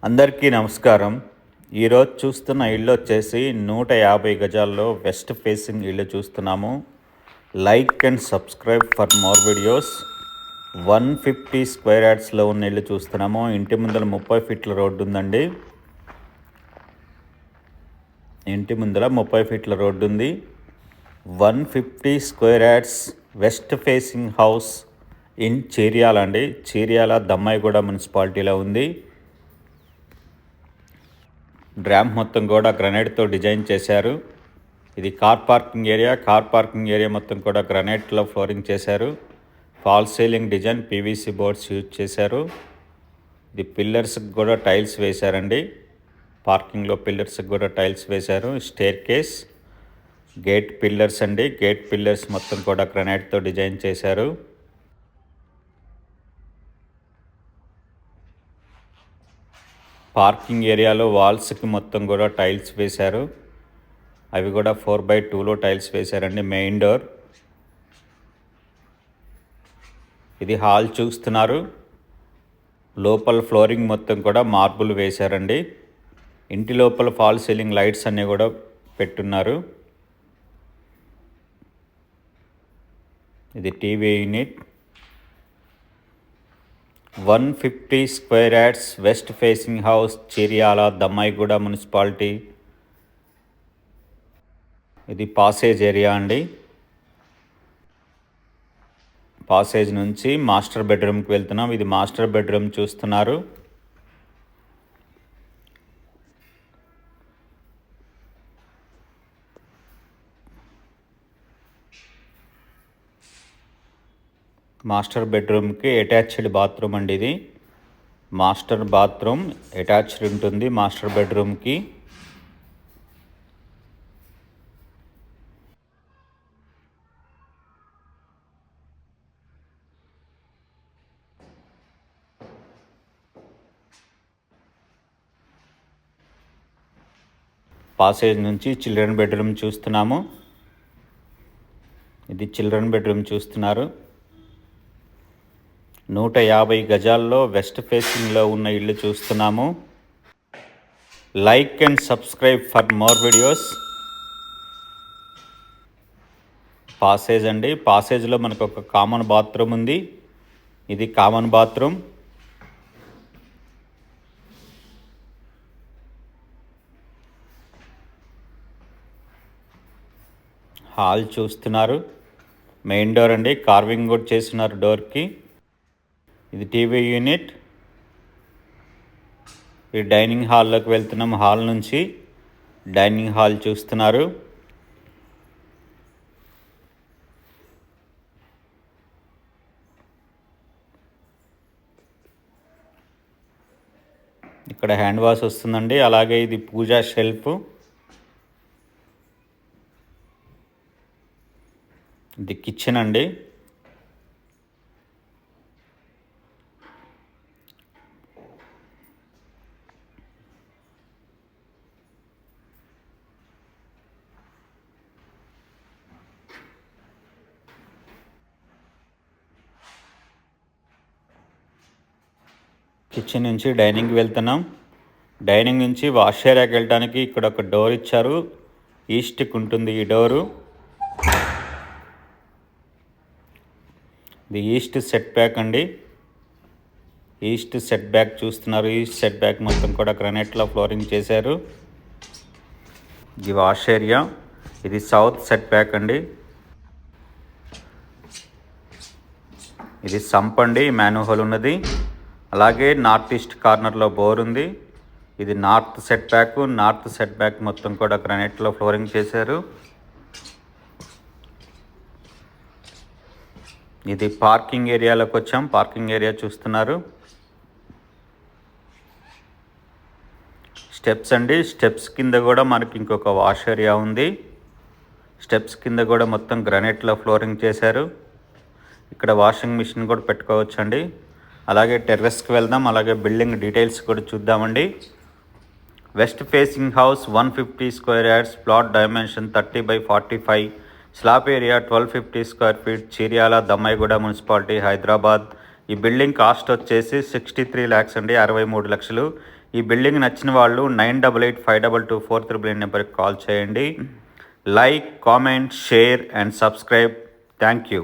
అందరికీ నమస్కారం. ఈరోజు చూస్తున్న ఇల్లు వచ్చేసి 150 గజాల్లో వెస్ట్ ఫేసింగ్ ఇల్లు చూస్తున్నాము. Like and subscribe for more videos. 150 square యార్డ్స్లో ఉన్న ఇల్లు చూస్తున్నాము. ఇంటి ముందర 30 ఫీట్ల రోడ్డు ఉందండి. ఇంటి ముందర 30 ఫీట్ల రోడ్డు ఉంది. 150 square yards west facing house in Cheeryal అండి. చీర్యాల దమ్మాయిగూడ మున్సిపాలిటీలో ఉంది. ర్యాంప్ మొత్తం కూడా గ్రనైట్తో డిజైన్ చేశారు. ఇది కార్ పార్కింగ్ ఏరియా మొత్తం కూడా గ్రనైట్లో ఫ్లోరింగ్ చేశారు. Fall ceiling design PVC boards use చేశారు. ఇది పిల్లర్స్కి కూడా టైల్స్ వేశారండి. పార్కింగ్లో పిల్లర్స్కి కూడా టైల్స్ వేశారు. స్టేర్ కేస్, గేట్ పిల్లర్స్ అండి. గేట్ పిల్లర్స్ మొత్తం కూడా గ్రనైట్తో డిజైన్ చేశారు. పార్కింగ్ ఏరియాలో వాల్స్కి మొత్తం కూడా టైల్స్ వేశారు. అవి కూడా 4x2లో టైల్స్ వేశారండి. Main door. ఇది హాల్ చూస్తున్నారు. లోపల ఫ్లోరింగ్ మొత్తం కూడా మార్బుల్ వేశారండి. ఇంటి లోపల ఫాల్ సీలింగ్ లైట్స్ అన్నీ కూడా పెట్టున్నారు. ఇది TV unit. 150 square yards west facing house, Cheeryal, Dammaiguda municipality. ఇది పాసేజ్ ఏరియా అండి. పాసేజ్ నుంచి మాస్టర్ బెడ్రూమ్కి వెళ్తున్నాం. ఇది మాస్టర్ బెడ్రూమ్ చూస్తున్నారు. మాస్టర్ బెడ్రూమ్కి అటాచ్డ్ బాత్రూమ్ అండి. ఇది మాస్టర్ బాత్రూమ్ అటాచ్డ్ ఉంటుంది మాస్టర్ బెడ్రూమ్కి. పాసేజ్ నుంచి చిల్డ్రన్ బెడ్రూమ్ చూస్తున్నాము. ఇది చిల్డ్రన్ బెడ్రూమ్ చూస్తున్నారు. 150 గజాల్లో వెస్ట్ ఫేసింగ్లో ఉన్న ఇల్లు చూస్తున్నాము. Like and subscribe for more videos. Passage అండి. పాసేజ్లో మనకు ఒక కామన్ బాత్రూమ్ ఉంది. ఇది కామన్ బాత్రూమ్. హాల్ చూస్తున్నారు. మెయిన్ డోర్ అండి. కార్వింగ్ కూడా చేస్తున్నారు డోర్కి. ఇది టీవీ యూనిట్. ఈ డైనింగ్ హాల్లోకి వెళ్తున్నాం. హాల్ నుంచి డైనింగ్ హాల్ చూస్తున్నారు. ఇక్కడ హ్యాండ్ వాష్ వస్తుందండి. అలాగే ఇది పూజా షెల్ఫ్. ఇది కిచెన్ అండి. కిచెన్ నుంచి డైనింగ్కి వెళ్తున్నాం. డైనింగ్ నుంచి వాష్ ఏరియాకి వెళ్ళడానికి ఇక్కడ ఒక డోర్ ఇచ్చారు. ఈస్ట్కి ఉంటుంది ఈ డోరు. ఇది ఈస్ట్ సెట్ బ్యాక్ అండి. ఈస్ట్ సెట్ బ్యాక్ చూస్తున్నారు. ఈస్ట్ సెట్ బ్యాక్ మొత్తం కూడా గ్రానైట్లో ఫ్లోరింగ్ చేశారు. ఇది వాష్ ఏరియా. ఇది సౌత్ సెట్ బ్యాక్ అండి. ఇది సంప్ అండి. మ్యాన్హోల్ ఉన్నది. అలాగే నార్త్ ఈస్ట్ కార్నర్లో బోర్ ఉంది. ఇది north set back. North set back మొత్తం కూడా గ్రానైట్లో ఫ్లోరింగ్ చేశారు. ఇది పార్కింగ్ ఏరియాలోకి వచ్చాం. పార్కింగ్ ఏరియా చూస్తున్నారు. స్టెప్స్ అండి. స్టెప్స్ కింద కూడా మనకి ఇంకొక వాష్ ఏరియా ఉంది. స్టెప్స్ కింద కూడా మొత్తం గ్రానైట్లో ఫ్లోరింగ్ చేశారు. ఇక్కడ వాషింగ్ మిషన్ కూడా పెట్టుకోవచ్చు అండి. అలాగే టెర్రస్కి వెళ్దాం. అలాగే బిల్డింగ్ డీటెయిల్స్ కూడా చూద్దామండి. West facing house 150 square yards. Plot dimension 30x45. Slab area 1250 square feet. Cheeryal, Dammaiguda municipality, Hyderabad. ఈ బిల్డింగ్ కాస్ట్ వచ్చేసి 63 lakhs అండి. 63 లక్షలు. ఈ బిల్డింగ్ నచ్చిన వాళ్ళు 9885224399 నెంబర్కి కాల్ చేయండి. Like, comment, share and subscribe. Thank you.